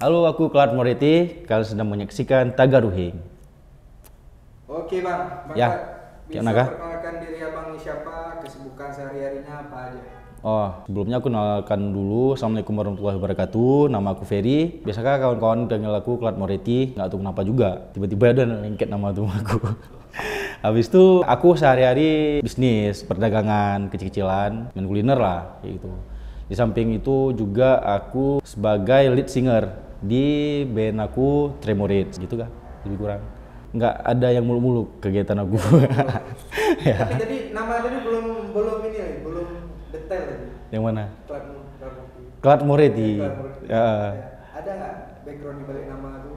Halo, aku Clark Moretti. Kalian sedang menyaksikan Tagaruhing. Oke bang, Ya, bisa gimana, Kak? perkenalkan diri abang ini siapa, kesibukan sehari-harinya apa aja? Oh, sebelumnya aku kenalkan dulu. Assalamualaikum warahmatullahi wabarakatuh. Nama aku Ferry. Biasanya kawan-kawan panggil aku Clark Moretti. Nggak tahu kenapa juga. Tiba-tiba ada lengket nama tuh aku. Habis itu aku sehari-hari bisnis, perdagangan kecil-kecilan, main kuliner lah, kayak gitu. Di samping itu juga aku sebagai lead singer di band aku Tremorits, gitu kah? Lebih kurang. Nggak ada yang muluk-muluk kegiatan aku. Ya. Tapi tadi nama tadi belum ini ya, belum detail tadi. Yang mana? Clark Clark Moretti. Moretti. Ya. Ada nggak background di balik nama itu?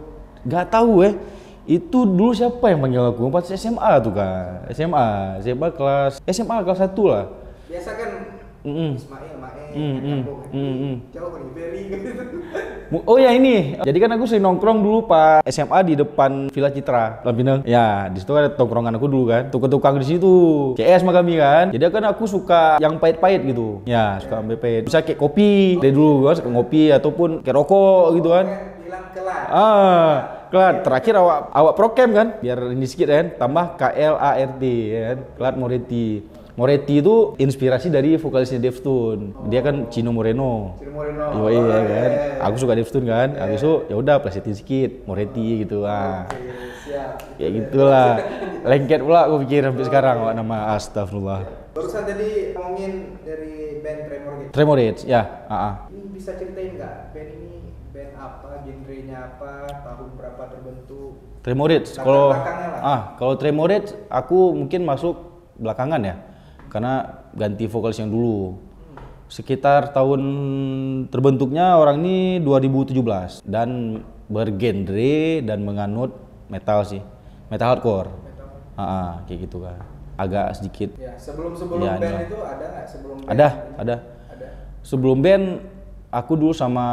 Nggak tahu itu dulu siapa yang panggil aku? Pas SMA tuh kan. SMA kelas 1 lah. Biasa kan Ismail, Jauh nih, Ferry gitu. Oh ya ini. Jadi kan aku sering nongkrong dulu pas SMA di depan Villa Citra, Lampinang. Ya, di situ ada tongkrongan aku dulu kan. Tukang-tukang di situ. CS mah kami kan. Jadi kan aku suka yang pahit-pahit gitu. Ya, suka yang pahit. Bisa kayak kopi dari dulu kan, suka ngopi ataupun kayak rokok gitu kan. Bilang kelar. Kelar. Terakhir awak prokem kan, biar ini sedikit kan. Tambah KLART ya kan. Clark Moretti. Moretti itu inspirasi dari vokalisnya Deftones. Dia kan Chino Moreno. Iya kan. Aku suka Deftones kan. Habis itu ya udah plesetin sedikit Moretti gitu lah. Siap. Kayak gitulah. Lengket pula aku pikir sampai sekarang nama astagfirullah. Barusan tadi ngomongin dari band Tremorits. Tremorits ya. Ini bisa ceritain nggak band ini band apa, genrenya apa, tahun berapa terbentuk? Tremorits. Kalau Tremorits aku mungkin masuk belakangan ya. Karena ganti vokalis yang dulu. Sekitar tahun terbentuknya orang ini 2017 dan bergenre dan menganut metal sih. Metal hardcore. Kayak gitu kan. Agak sedikit. Ya, sebelum ya, band itu ada nggak sebelum band? Ada. Sebelum band aku dulu sama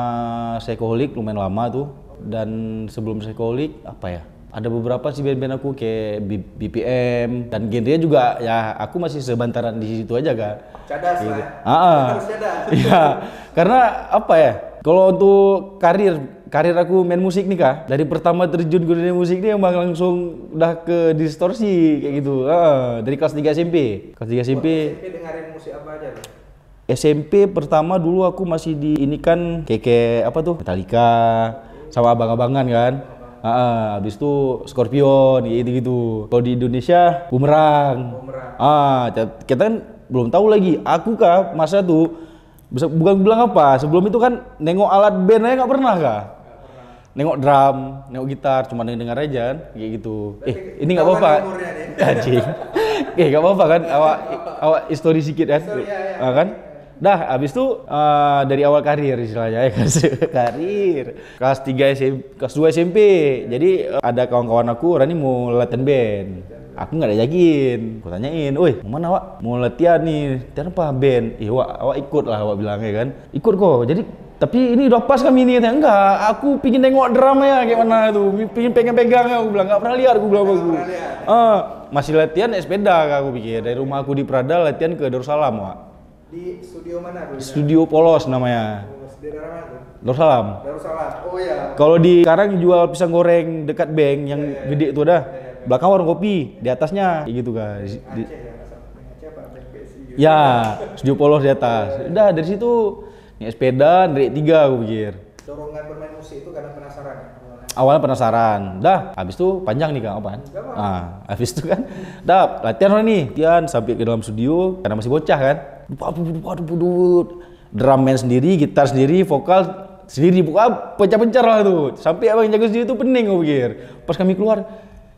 Psychoholic lumayan lama tuh. Dan sebelum Psychoholic apa ya? Ada beberapa sih band-band aku kayak BPM dan genrenya juga ya aku masih sebantaran di situ aja kan. Cadas gitu. Harus cadas. Iya, karena apa ya? Kalau untuk karir aku main musik nih Kak, dari pertama terjun ke dunia musik ini emang langsung udah ke distorsi kayak gitu. Dari kelas 3 SMP. Kelas 3 SMP. SMP dengerin musik apa aja loh? SMP pertama dulu aku masih di ini kan kayak apa tuh? Metallica sama abang-abangan kan. Habis itu Scorpion gitu. Kalau di Indonesia Bumerang. Kita kan belum tahu lagi. Aku Kak masa tuh bukan bilang apa. Sebelum itu kan nengok alat band aja nggak pernah Kak. Nengok drum, nengok gitar, cuma dengar aja kan, kayak gitu. Ini nggak apa-apa. Anjing. Nggak apa-apa kan. Awak histori sedikit kan. Kan? Dah, habis itu dari awal karir istilahnya ya karir. Kelas 3 SMP, kelas 2 SMP. Jadi ada kawan-kawan aku orang ini mau latihan band. Aku nggak ada yakin. Aku tanyain, "Woi, mau mana awak? Mau latihan nih. Latihan apa band?" Awak ikut lah awak bilangnya kan. Ikut kok. Jadi tapi ini udah pas kami ini katanya. Enggak, aku pingin nengok drama ya kayak mana tuh. Pengen pegang aku bilang, "Enggak pernah lihat," aku bilang aku. Masih latihan naik sepeda aku pikir. Dari rumah aku di Prada latihan ke Darussalam, Wak. Di studio mana dulu? Studio Polos namanya. Di daerah mana tuh? Darussalam. Oh iya. Kalau di sekarang jual pisang goreng dekat bank yang gede itu dah. Belakang warung kopi, di atasnya kayak gitu kan. Aceh apa? BSI gitu. Ya, Studio Polos di atas. Udah dari situ naik sepeda naik 3 aku pikir. Dorongan bermain musik itu karena penasaran ya? Awalnya penasaran. Dah, habis itu panjang nih Kang apaan? Habis itu kan dah latihan nih. Latihan sampai ke dalam studio karena masih bocah kan. Drumman sendiri, gitar sendiri, vokal sendiri, pencar-pencar lah tuh. Sampai abang jago sendiri tuh pening gue pikir. Pas kami keluar,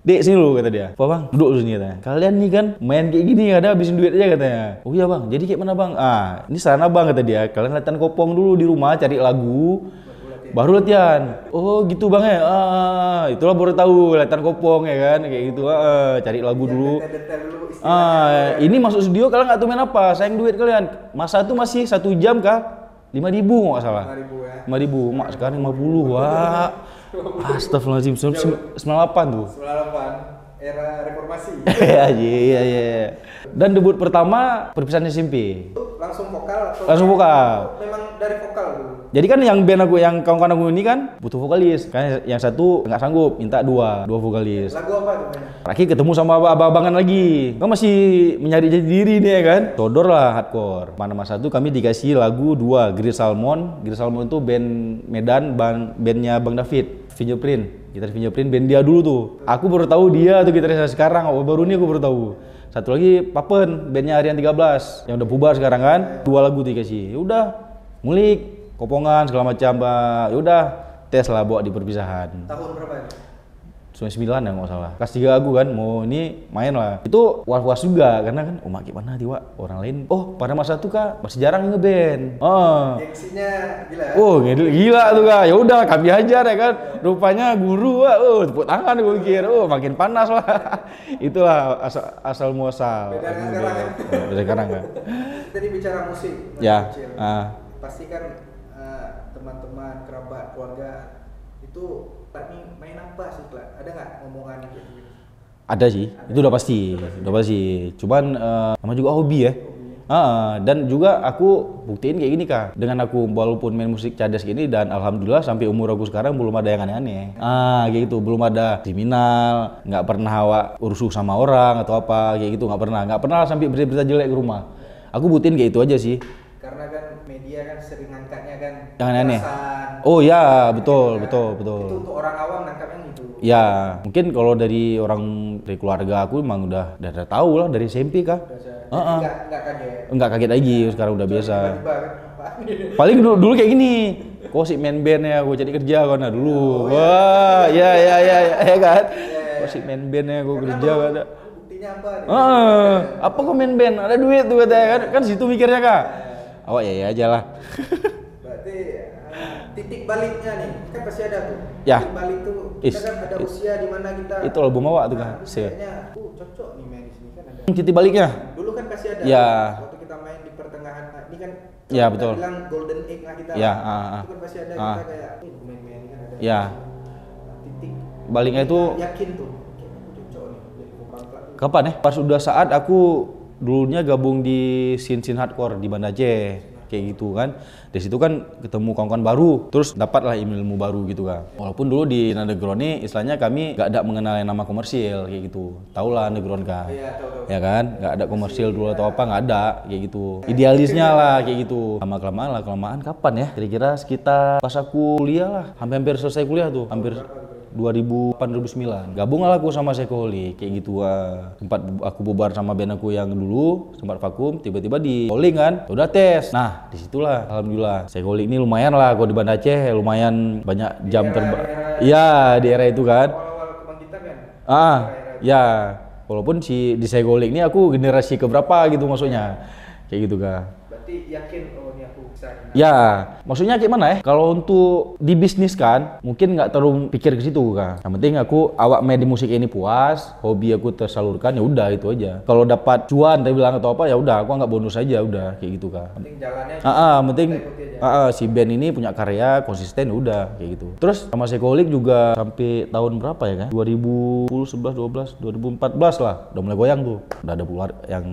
"Dek sini lu," kata dia. "Apa bang? Duduk dulu sini," katanya. "Kalian nih kan main kayak gini ada habisin duit aja," katanya. "Oh iya bang, jadi kayak mana bang?" Ini saran abang kata dia. "Kalian latihan kopong dulu di rumah, cari lagu, baru latihan." "Oh gitu bang ya." Itulah baru tahu latihan kopong ya kan, kayak gitu. Cari lagu dulu. Ini masuk studio kalian nggak tahu main apa, sayang duit kalian. Masa itu masih 1 jam kah? 5.000 nggak salah. 5.000, mak sekarang 50. Wah. Astagfirullahaladzim, 98 tuh. 98, era reformasi. Iya. Dan debut pertama perpisahan SMP. langsung vokal atau Langsung vokal. memang dari vokal dulu? Jadi kan yang band aku, yang kawan-kawan aku ini kan butuh vokalis. Kan yang satu nggak sanggup, minta dua vokalis. Lagu apa tuh mainnya? Terakhir ketemu sama abang-abangan lagi. Kan masih mencari jati diri nih ya kan. Sodor lah hardcore. Mana satu kami dikasih lagu dua, Grill Salmon. Grill Salmon itu band Medan, bandnya Bang David. Fingerprint, gitaris Fingerprint, band dia dulu tuh. Aku baru tahu dia tuh gitarisnya sekarang. Baru ini aku baru tahu. Satu lagi Papen, bandnya Harian 13 yang udah bubar sekarang kan. Dua lagu dikasih. Ya udah, ngulik, kopongan segala macam. Ya udah, tes lah bawa di perpisahan. Tahun berapa ya? 99 ya nggak salah. Kelas 3 aku kan mau ini main lah. Itu was-was juga karena kan mak gimana tiwa orang lain. Oh pada masa itu kak masih jarang ngeband. Oh. Gengsinya gila. Oh gila tuh kak. Ya udah kami ajar ya kan. Rupanya guru tepuk tangan gue pikir. Makin panas lah. Itulah asal muasal. Beda dengan sekarang kan. Beda sekarang kan. Tadi bicara musik. Ya. Kecil. Pasti kan teman-teman, kerabat, keluarga itu main apa sih Kak? Ada nggak ngomongan gitu? Ada sih, itu udah pasti. Cuman nama juga hobi ya. Dan juga aku buktiin kayak gini kak. Dengan aku walaupun main musik cadas gini dan alhamdulillah sampai umur aku sekarang belum ada yang aneh-aneh. Kayak gitu, belum ada kriminal, nggak pernah rusuh sama orang atau apa kayak gitu, nggak pernah sampai berita-berita jelek ke rumah. Aku buktiin kayak itu aja sih. Karena kan media kan sering ngangkatnya kan yang aneh-aneh. kekerasan. Oh ya, betul. Itu untuk orang awam nangkapnya gitu. Ya, mungkin kalau dari keluarga aku emang udah tahu lah dari SMP kah? Enggak kaget. Enggak kaget lagi, sekarang udah biasa. Tiba-tiba kan, apa? Paling dulu kayak gini. Kok sih main band ya, gue cari kerja kan dulu. Wah, ya kan. Kok sih main band ya, gue kerja kan. Buktinya apa? Apa kok main band? Ada duit tuh katanya kan situ mikirnya kak. Awak ya aja lah. Berarti titik baliknya nih kan pasti ada tuh. Ya. Titik balik tuh kita kan ada usia di mana kita. Itu album awak tuh kan. Kayaknya cocok nih main di sini kan ada. Titik baliknya. Dulu kan pasti ada. Ya. Waktu kita main di pertengahan ini kan. Ya kita betul. bilang golden age lah kita. Ya. Itu kan pasti ada kita kayak main-main kan ada. Ya. Titik baliknya itu. Yakin tuh. Kayaknya aku cocok nih jadi vokal club. Kapan ya? Pas udah saat aku dulunya gabung di scene hardcore di Banda Aceh. Kayak gitu kan. Di situ kan ketemu kawan-kawan baru, terus dapatlah ilmu baru gitu kan. Walaupun dulu di underground ini istilahnya kami gak ada mengenal yang nama komersil kayak gitu. Tau lah underground kan. Tahu. Ya kan? Gak ada komersil dulu atau apa, gak ada kayak gitu. Idealisnya lah kayak gitu. Lama-kelamaan kapan ya? Kira-kira sekitar pas aku kuliah lah. Hampir selesai kuliah tuh. Hampir 2008-2009 gabung lah aku sama Sekoholic kayak gitu. Sempat aku bubar sama band aku yang dulu, sempat vakum, tiba-tiba di calling kan, udah tes. Nah disitulah alhamdulillah Sekoholic ini lumayan lah kalau di Banda Aceh, lumayan banyak jam terbang. Iya di era itu kan. Awal-awal kebangkitan kan. Ya walaupun di Sekoholic ini aku generasi keberapa gitu maksudnya kayak gitu kan. Berarti yakin ini aku bisa. Ya, maksudnya gimana ya? Kalau untuk di bisnis kan, mungkin nggak terlalu pikir ke situ kan. Yang penting aku awak main di musik ini puas, hobi aku tersalurkan ya udah itu aja. Kalau dapat cuan, tadi bilang atau apa ya udah, aku nggak bonus aja udah kayak gitu kan. Penting jalannya. Penting si band ini punya karya konsisten udah kayak gitu. Terus sama Sekoholic juga sampai tahun berapa ya kan? 2010, 11, 12, 2014 lah. Udah mulai goyang tuh. Udah ada puluhan yang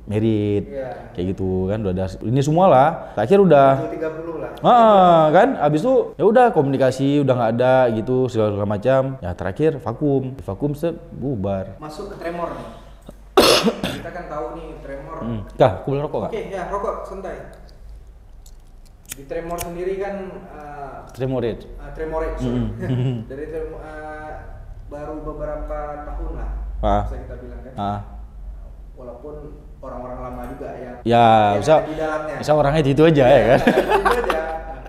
merit kayak gitu kan. Udah ada ini semua lah. Terakhir udah 30 lah. Kan abis itu ya udah komunikasi udah nggak ada gitu segala macam. Ya terakhir vakum set bubar. Masuk ke Tremor nih. Kita kan tahu nih Tremor. Kak, aku boleh rokok kak? Oke, ya rokok santai. Di Tremor sendiri kan Tremorit. sorry. Dari baru beberapa tahun lah. Bisa kita bilang kan. Walaupun orang-orang lama juga yang bisa di dalamnya. bisa orangnya itu aja ya kan. Itu aja.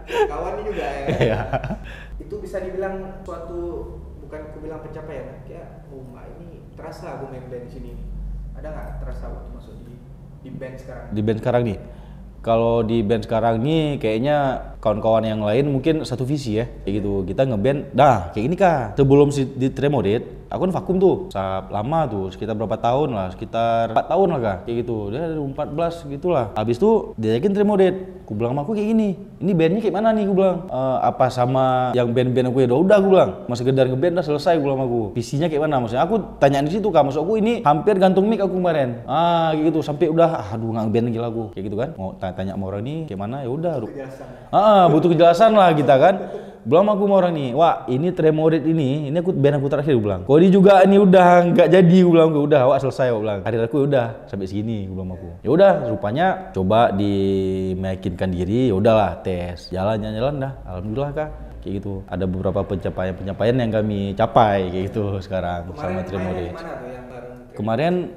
Kawannya juga ya. Iya. Itu bisa dibilang suatu bukan aku bilang pencapaian, kayak ini terasa aku main band di sini. Ada nggak terasa waktu masuk di band sekarang? Di band sekarang nih. Kalau di band sekarang nih kayaknya kawan-kawan yang lain mungkin satu visi ya, kayak gitu. Kita ngeband, dah kayak gini kah. Sebelum di Tremodet, aku kan vakum tuh, lama tuh, sekitar berapa tahun lah, sekitar 4 tahun lah kah, kayak gitu. Dia 2014 gitulah. Habis itu diajakin Tremodet. Aku bilang sama aku kayak gini, ini bandnya kayak mana nih? Aku bilang, apa sama yang band-band aku ya udah aku bilang, mas sekedar ngeband udah selesai. Aku bilang sama aku, visinya kayak mana? Maksudnya aku tanya di situ kak, maksud aku ini hampir gantung mic aku kemarin. Kayak gitu sampai udah, aduh nggak ngeband lagi lagu, kayak gitu kan. Mau tanya sama orang ini kayak mana ya udah. Butuh kejelasan lah kita kan. Belum aku mau orang nih, wah ini Tremodet ini aku band aku terakhir, gue bilang. Kodi juga ini udah nggak jadi, gue bilang, udah awak selesai, gue bilang. Karir aku udah sampai segini, gue bilang aku. Ya udah, rupanya coba meyakinkan diri, ya udahlah tes, jalan dah, alhamdulillah kak. Kayak gitu. Ada beberapa pencapaian yang kami capai kayak gitu sekarang sama Tremodet. Kemarin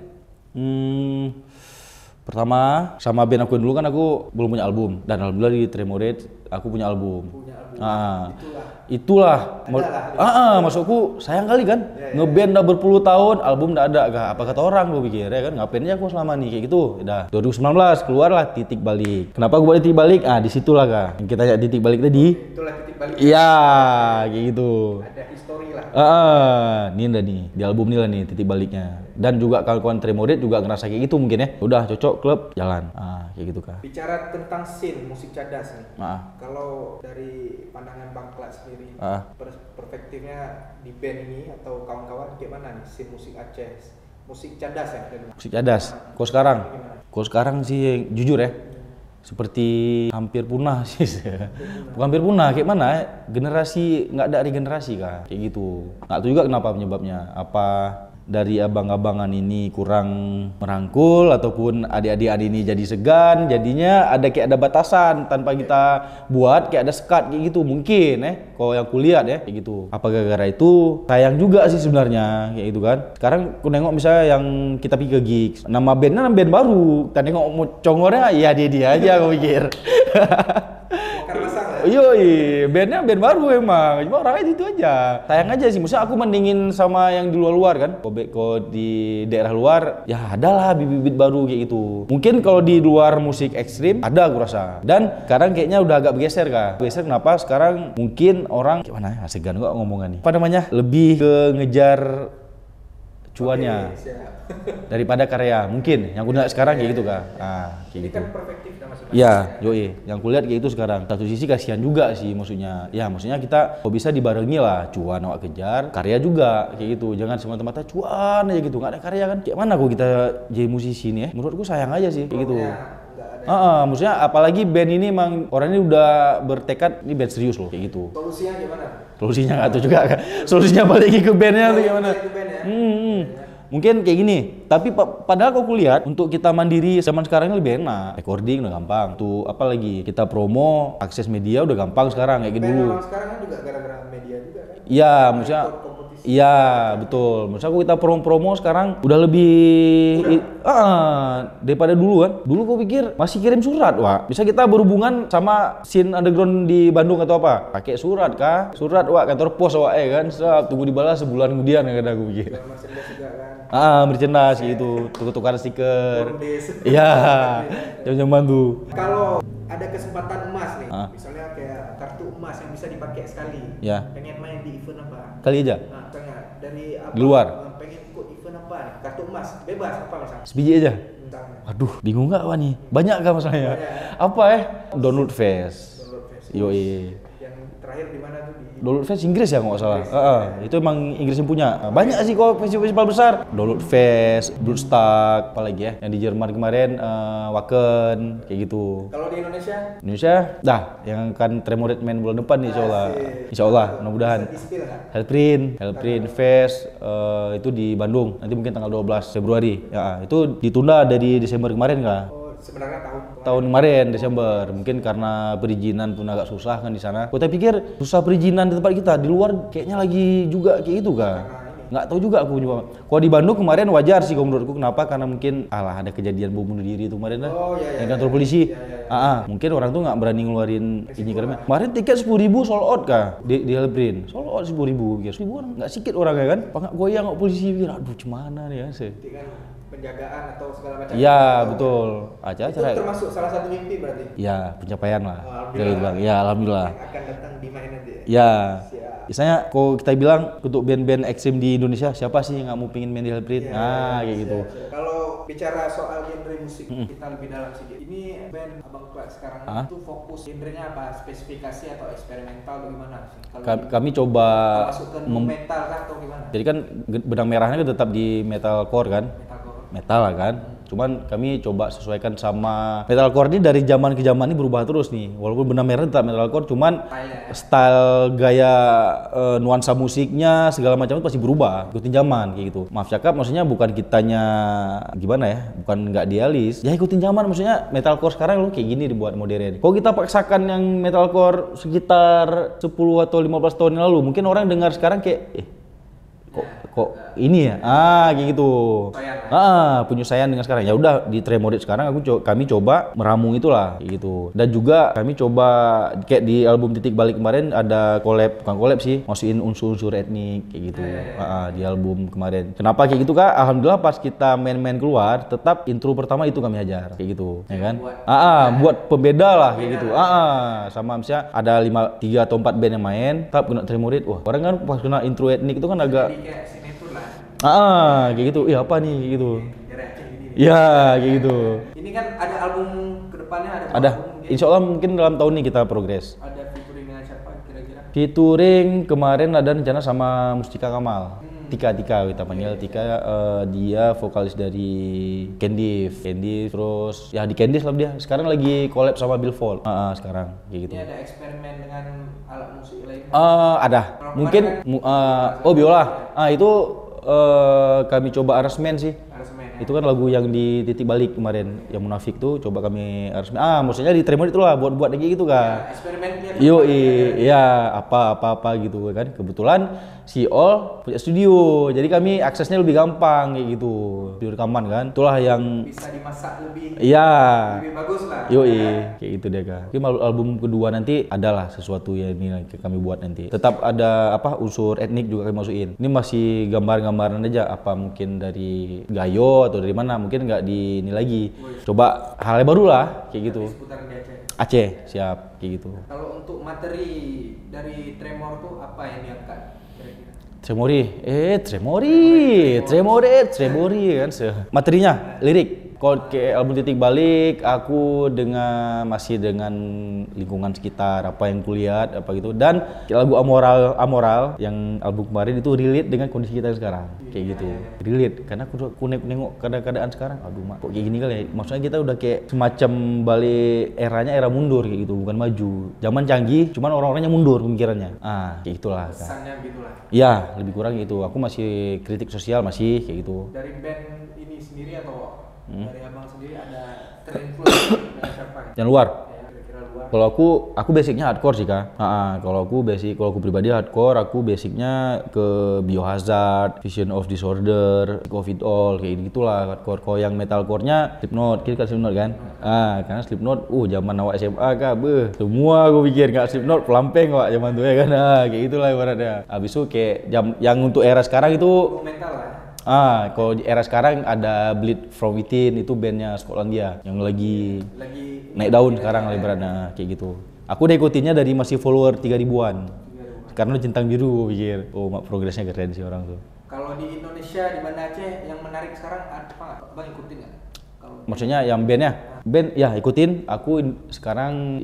pertama sama band aku dulu kan aku belum punya album, dan alhamdulillah di Tremodet aku punya album. Itulah. Maksudku sayang kali kan, ngeband udah berpuluh tahun, album udah ada, gak apa kata orang gue pikir ya kan, ngapain aja aku selama nih kayak gitu. Udah 2019 keluarlah Titik Balik. Kenapa gue buat Titik Balik? Disitulah kak, yang kita lihat Titik Balik tadi. Itulah Titik Balik. Iya, kayak gitu. Ada histori lah. Ini udah nih di album ini lah nih Titik Baliknya. Dan juga kawan-kawan Tremodet juga ngerasa kayak gitu mungkin ya. Udah cocok, klub jalan. Kayak gitu kak. Bicara tentang scene musik cadas nih. Kalau dari pandangan Bang Klat sendiri, perspektifnya di band ini atau kawan-kawan gimana nih scene musik Aceh, musik cadas ya? Musik cadas. Kau sekarang sih jujur ya, seperti hampir punah sih. Bukan hampir punah, kayak mana? Generasi nggak ada regenerasi kah? Kayak gitu. Nggak tahu juga kenapa penyebabnya. Apa dari abang-abangan ini kurang merangkul, ataupun adik-adik ini jadi segan, jadinya ada batasan tanpa kita buat, kayak ada sekat kayak gitu mungkin kalau yang kulihat ya kayak gitu. Apa gara-gara itu? Sayang juga sih sebenarnya kayak gitu kan. Sekarang aku nengok misalnya yang kita pergi ke gigs, nama bandnya band baru, kita nengok mau congornya ya dia aja aku pikir. Yoi, bandnya band baru emang, cuma orangnya itu aja. Sayang aja sih, maksudnya aku mendingin sama yang di luar kan. Kalau di daerah luar, ya adalah bibit-bibit baru kayak gitu. Mungkin kalau di luar musik ekstrim, ada aku rasa. Dan sekarang kayaknya udah agak bergeser kak. Bergeser kenapa? Sekarang mungkin orang, gimana ya, segan gua ngomongan nih. Apa namanya? Lebih ke ngejar cuannya daripada karya, mungkin yang aku lihat sekarang kayak gitu kak. Kayak gitu. Iya, yang kulihat kayak gitu sekarang. Satu sisi kasihan juga sih maksudnya. Ya maksudnya kita kok bisa dibarengi lah, cuan awak kejar, karya juga kayak gitu. Jangan semata-mata cuan aja gitu, nggak ada karya kan. Kayak mana kok kita jadi musisi nih ya? Menurutku sayang aja sih kayak gitu. Maksudnya apalagi band ini emang orang ini udah bertekad ini band serius loh kayak gitu. Solusinya gimana? Solusinya nggak tahu juga kan. Solusinya balik ke bandnya tuh gimana? Mungkin kayak gini, tapi padahal kalau kulihat untuk kita mandiri zaman sekarang ini lebih enak. Recording udah gampang, tuh apalagi kita promo, akses media udah gampang sekarang kayak gitu dulu. Sekarang kan juga gara-gara media juga kan? Iya, maksudnya iya, betul. Maksudnya kita promo sekarang udah lebih daripada dulu kan. Dulu gua pikir masih kirim surat, Wak. Bisa kita berhubungan sama scene underground di Bandung atau apa? Pakai surat kah? Surat, Wak, kantor pos, Wak, kan. Tunggu dibalas sebulan kemudian kadang aku pikir. Merchandise gitu, tukar stiker. Iya. Zaman tuh. Kalau ada kesempatan emas nih, misalnya kayak kartu emas yang bisa dipakai sekali. Ya. Pengen main di event apa? Kali aja. Dari apa? Di luar. Pengen ikut event apa nih? Kartu emas, bebas apa misalnya? Sebiji aja. Aduh, bingung nggak Wak nih? Banyak kan masalahnya? Apa Download Fest. Yoi. Yang terakhir di mana tuh? Download Fest Inggris ya nggak salah. Itu emang Inggris yang punya. Banyak sih kok festival besar. Download Fest, Bloodstock, apalagi ya. Yang di Jerman kemarin Wacken kayak gitu. Kalau di Indonesia? Indonesia, yang akan Tremodet main bulan depan nih insya Allah, mudah-mudahan. Hellprint Fest itu di Bandung. Nanti mungkin tanggal 12 Februari. Ya, itu ditunda dari Desember kemarin kah? Sebenarnya tahun kemarin Desember, mungkin karena perizinan pun agak susah kan di sana. Kita pikir susah perizinan di tempat kita, di luar kayaknya lagi juga kayak itu kah? Nggak tahu juga aku juga. Kalau di Bandung kemarin wajar sih kalau menurutku, kenapa? Karena mungkin ada kejadian bom bunuh diri itu kemarin lah. Yang kantor polisi. Mungkin orang tuh nggak berani ngeluarin ini karena kemarin tiket 10.000 sold out kah di Helbrin. Sold out 10.000 pikir. 10.000 orang nggak sedikit orangnya kan. Nggak goyang kok polisi pikir, aduh gimana nih ya sih. Penjagaan atau segala macam. Iya, betul. Acara itu termasuk salah satu mimpi berarti. Iya, pencapaian lah. Alhamdulillah. Ya, alhamdulillah. Yang akan datang di main nanti. Ya. Misalnya kalau kita bilang untuk band-band ekstrim di Indonesia, siapa sih yang nggak mau pengen main di Helbrin? Kayak gitu. Kalau bicara soal genre musik, kita lebih dalam sedikit. Ini band Abang Klak sekarang itu fokus genrenya apa? Spesifikasi atau eksperimental atau gimana sih? Kami coba masuk ke metal kah atau gimana? Jadi kan benang merahnya kan tetap di metalcore kan? Metal lah kan. Cuman kami coba sesuaikan sama metalcore ini dari zaman ke zaman ini berubah terus nih. Walaupun benang merah tetap metalcore, cuman style gaya nuansa musiknya segala macam itu pasti berubah, ikutin zaman kayak gitu. Maaf cakap, maksudnya bukan kitanya gimana ya, bukan nggak idealis. Ya ikutin zaman, maksudnya metalcore sekarang lo kayak gini dibuat modern. Kalau kita paksakan yang metalcore sekitar 10 atau 15 tahun yang lalu, mungkin orang dengar sekarang kayak kok ini ya, kayak gitu. Penyusuaian dengan sekarang. Ya udah di Tremorit sekarang kami coba meramu itulah kayak gitu. Dan juga kami coba kayak di album Titik Balik kemarin ada bukan collab sih, masukin unsur-unsur etnik kayak gitu. Di album kemarin. Kenapa kayak gitu Kak? Alhamdulillah pas kita main-main keluar, tetap intro pertama itu kami ajar kayak gitu, ya kan? Buat pembeda lah kayak gitu. Sama misalnya ada 3 atau 4 band yang main, tetap kena Tremorit. Wah, orang kan pas kena intro etnik itu kan agak kayak gitu. Iya apa nih kayak gitu. Iya, kayak gitu. Ini kan ada album kedepannya ada. Insya Allah mungkin dalam tahun ini kita progres. Ada featuring dengan siapa kira-kira? Featuring kemarin ada rencana sama Mustika Kamal. Tika kita panggil Tika, dia vokalis dari Candice, terus ya di Candice lah dia. Sekarang lagi collab sama Bill Fall. Sekarang kayak gitu. Ini ada eksperimen dengan alat musik lain? Ada. Mungkin biola. Itu kami coba aransemen sih. Itu kan lagu yang di Titik Balik kemarin, yang Munafik tuh coba kami aransemen. Maksudnya di Tremorit itu lah buat kayak gitu Kak. Eksperimennya. Iya, apa gitu kan. Kebetulan si All punya studio, jadi kami aksesnya lebih gampang kayak gitu. Studio rekaman kan. Itulah yang bisa dimasak lebih bagus lah. Kayak gitu deh Kak. Mungkin album kedua nanti adalah sesuatu yang ini kami buat nanti. Tetap ada unsur etnik juga kami masukin. Ini masih gambar-gambaran aja, apa mungkin dari Gayo atau dari mana, mungkin nggak di ini lagi. Coba hal yang baru lah kayak gitu. Aceh, siap kayak gitu. Kalau untuk materi dari Tremor tuh apa yang diangkat kira-kira? Tremori kan. Materinya lirik. Kalau ke album Titik Balik, aku masih dengan lingkungan sekitar, apa yang kulihat, apa gitu. Dan lagu Amoral yang album kemarin itu relate dengan kondisi kita sekarang, kayak gitu. Relate, karena aku nengok keadaan sekarang, aduh mak, kok kayak gini kali ya. Maksudnya kita udah kayak semacam balik era mundur kayak gitu, bukan maju. Zaman canggih, cuman orang-orangnya mundur pemikirannya. Kayak gitulah. Pesannya gitulah. Iya, lebih kurang gitu. Aku masih kritik sosial, masih kayak gitu. Dari band ini sendiri atau dari Abang sendiri ada terinfluence dari siapa? Yang luar? Kira-kira luar. Kalau aku basicnya hardcore sih Kak. Kalau aku pribadi hardcore, aku basicnya ke Biohazard, Vision of Disorder, Of It All, kayak gitulah hardcore. Kalau yang metalcore-nya Slipknot, kira Slipknot kan? Karena Slipknot, zaman awak SMA Kak, semua aku pikir Kak Slipknot pelampeng Kak zaman itu ya kan. Kayak gitulah ibaratnya. Habis itu kayak yang untuk era sekarang itu metal lah. Kalau di era sekarang ada Bleed From Within, itu bandnya Skotlandia yang lagi naik daun sekarang ibaratnya kayak gitu. Aku udah ikutinnya dari masih follower 3.000-an. Karena centang biru pikir, mak progresnya keren sih orang tuh. Kalau di Indonesia di Banda Aceh yang menarik sekarang apa? Bang ikutin nggak? Maksudnya yang bandnya? Band ya ikutin. Aku sekarang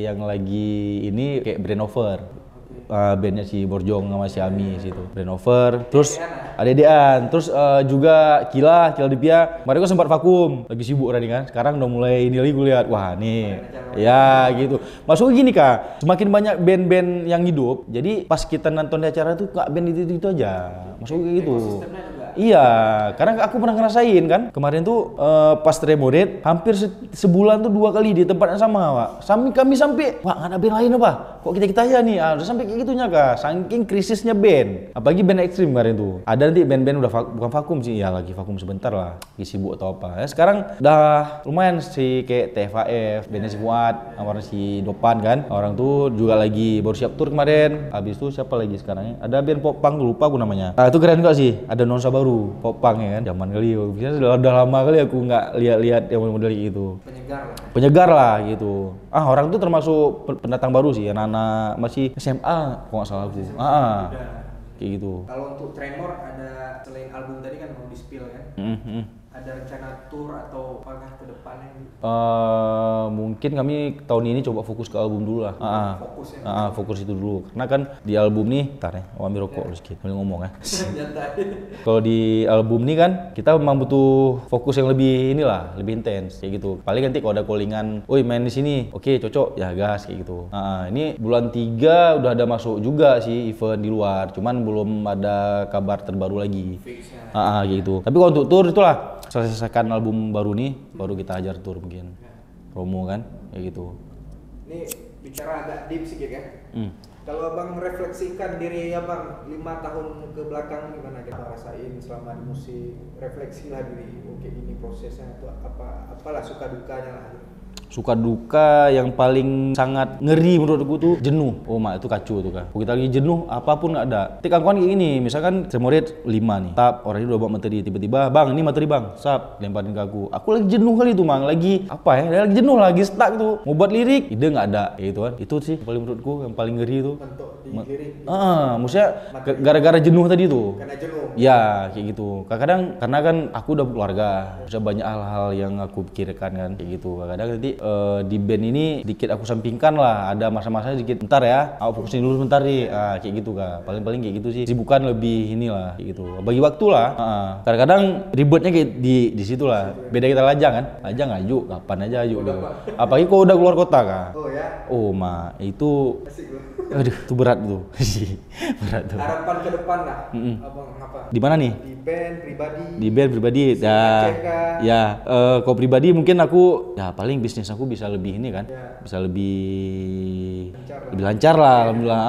yang lagi ini kayak Brainover. Bandnya si Borjong sama si Ami situ. Brainover, terus Adedean, terus juga Kila Dipia. Mereka sempat vakum, lagi sibuk tadi kan. Sekarang udah mulai ini lagi gue lihat, wah nih, ya gitu. Maksudnya gini Kak, semakin banyak band-band yang hidup, jadi pas kita nonton di acara itu Kak band itu aja. Maksudnya kayak gitu. Iya, karena aku pernah ngerasain kan. Kemarin tuh pas Tremoret hampir sebulan tuh 2 kali di tempat yang sama, Pak. Kami sampai, Pak, nggak ada band lain apa? Kok kita aja nih? Udah sampai kayak gitunya, Kak. Saking krisisnya band. Apalagi band ekstrim kemarin tuh. Ada nanti band-band udah bukan vakum sih, ya lagi vakum sebentar lah. Sibuk atau apa. Ya, sekarang udah lumayan sih kayak TFAF, bandnya si Fuad, sama si Dopan kan. Orang tuh juga lagi baru siap tour kemarin. Habis itu siapa lagi sekarang? Ada band pop punk, lupa aku namanya. Itu keren juga sih. Ada nuansa baru, pop punk ya kan. Zaman kali biasanya udah lama kali aku nggak lihat yang model gitu. Penyegar lah gitu. Orang tuh termasuk pendatang baru sih, anak-anak masih SMA kalau nggak salah aku. Kayak gitu. Kalau untuk Tremor ada selain album tadi kan mau di-spill kan? Ada rencana tour atau apakah ke depannya? Mungkin kami tahun ini coba fokus ke album dulu lah. Fokus itu dulu. Karena kan di album nih, ntar ya, ambil rokok lu sedikit, boleh ngomong ya. Kalau di album nih kan, kita memang butuh fokus yang lebih inilah, lebih intens kayak gitu. Paling nanti kalau ada callingan, "Woi main di sini, oke cocok, ya gas," kayak gitu. Ini bulan 3 udah ada masuk juga sih event di luar, cuman belum ada kabar terbaru lagi. Kayak gitu. Tapi kalau untuk tour itulah, selesaikan album baru nih, baru kita ajar tour mungkin. Promo kan, kayak gitu. Ini bicara agak deep sedikit kan? Kalau Abang merefleksikan diri Abang 5 tahun ke belakang gimana kita rasain selama di musik, refleksilah diri, oke ini prosesnya itu apalah suka dukanya lah. Suka duka yang paling sangat ngeri menurutku tuh jenuh. Mak itu kacau tuh kan. Kita lagi jenuh apapun nggak ada. Kawan-kawan kayak gini, misalkan Tremoret 5 nih. Tap, orangnya udah bawa materi, tiba-tiba, "Bang, ini materi Bang." Sap, lemparin ke aku. Aku lagi jenuh kali tuh, Mang. Lagi apa ya? Lagi jenuh, lagi stuck tuh. Mau buat lirik, ide nggak ada. Kayak gitu kan. Itu sih paling menurutku yang paling ngeri tuh. Bentuk di lirik. Maksudnya gara-gara jenuh tadi tuh. Karena jenuh. Ya, kayak gitu. Kadang-kadang karena kan aku udah keluarga, maksudnya banyak hal-hal yang aku pikirkan kan, kayak gitu. Kadang-kadang nanti di band ini dikit aku sampingkan lah, ada masa-masanya dikit, bentar ya, aku fokusin dulu bentar nih, kayak gitu Kak. Paling-paling kayak gitu sih, sibukan lebih inilah, kayak gitu. Bagi waktu lah, kadang-kadang ribetnya kayak di situ lah. Beda kita lajang kan, lajang aju, kapan aja aju. Apalagi kok udah keluar kota Kak. Oh ya? Itu aduh, itu berat tuh. Berat tuh. Harapan ke depan lah, Abang apa? Di mana nih? Di band pribadi. Di band pribadi. Kalau pribadi mungkin aku ya paling bisnis aku bisa lebih ini kan. Bisa lebih lancar lah alhamdulillah.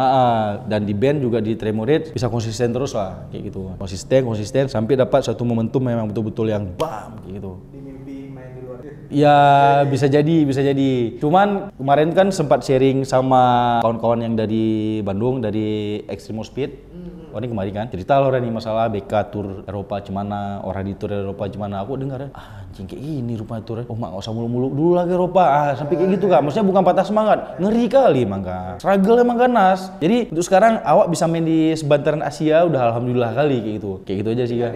Dan di band juga di Tremoret bisa konsisten terus lah kayak gitu. Konsisten sampai dapat satu momentum memang betul-betul yang bam kayak gitu. Ya bisa jadi. Cuman kemarin kan sempat sharing sama kawan-kawan yang dari Bandung, dari Extreme Speed. Ini kemarin kan cerita loh nih masalah BK tour Eropa gimana, orang di tour Eropa gimana. Aku dengar anjing kayak ini rupanya tour. Mak nggak usah mulu-mulu dulu lah ke Eropa. Sampai kayak gitu Kak. Maksudnya bukan patah semangat, ngeri kali emang Kak. Struggle emang ganas. Jadi untuk sekarang awak bisa main di sebantaran Asia udah alhamdulillah kali kayak gitu. Kayak gitu aja sih Kak.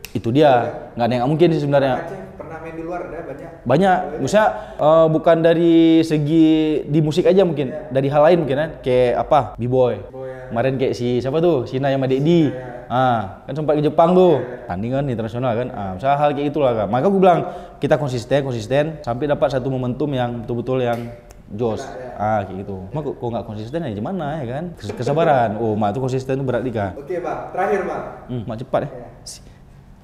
Itu dia, nggak ada yang nggak mungkin sih sebenarnya. Pernah main di luar ada banyak. Maksudnya bukan dari segi di musik aja mungkin, dari hal lain mungkin kan, kayak apa, B-boy. Kemarin kayak si siapa tuh, Sina yang Madedi. Kan sempat ke Jepang tuh, tandingan internasional kan. Misalnya hal kayak itulah Kak. Maka gue bilang kita konsisten sampai dapat satu momentum yang betul-betul yang jos. Kayak gitu. Mak kok nggak konsisten ya gimana ya kan? Kesabaran. Mak tuh konsisten tuh berat nih Kak. Oke Bang, terakhir Bang. Mak cepat ya.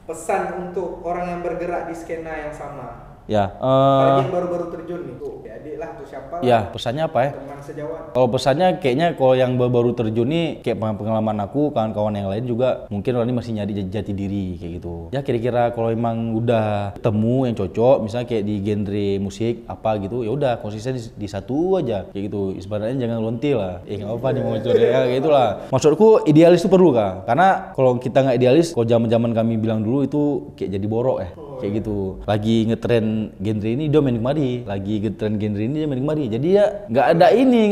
Pesan untuk orang yang bergerak di skena yang sama. Ya. Apalagi yang baru-baru terjun nih. Adik lah tuh siapa? Ya, pesannya apa ya? Teman sejawat. Kalau pesannya kayaknya kalau yang baru terjun nih kayak pengalaman aku, kawan-kawan yang lain juga mungkin orang ini masih nyari jati diri kayak gitu. Ya kira-kira kalau emang udah ketemu yang cocok, misalnya kayak di genre musik apa gitu, ya udah konsisten di satu aja kayak gitu. Sebenarnya jangan lonti lah. Nggak apa nih mau ya kayak itulah. Maksudku idealis itu perlu Kak. Karena kalau kita nggak idealis, kalau zaman-zaman kami bilang dulu itu kayak jadi borok ya. Kayak gitu. Lagi ngetren genre ini dia main kemari, lagi ngetren genre ini dia main kemari. Jadi ya nggak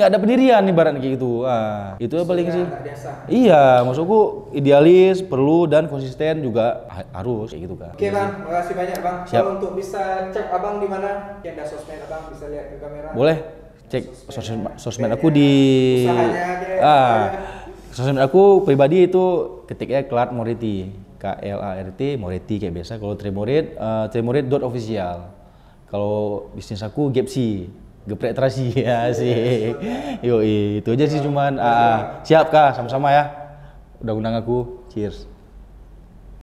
ada pendirian ibaratnya kayak gitu. Itu ya paling sih. Iya, maksudku idealis perlu dan konsisten juga harus kayak gitu Kak. Oke Bang, makasih banyak Bang. Kalau untuk bisa cek Abang di mana? Ada sosmed Abang bisa lihat ke kamera. Boleh. Cek sosmed aku di sosmed aku pribadi itu ketiknya Klart Moretti. KLART Moretti kayak biasa. Kalau Tremoret, tremoret.official. Kalau bisnis aku Gepsi, geprek terasi ya sih. Yoi, itu aja sih cuman. Siap Kak, sama-sama ya. Udah undang aku. Cheers.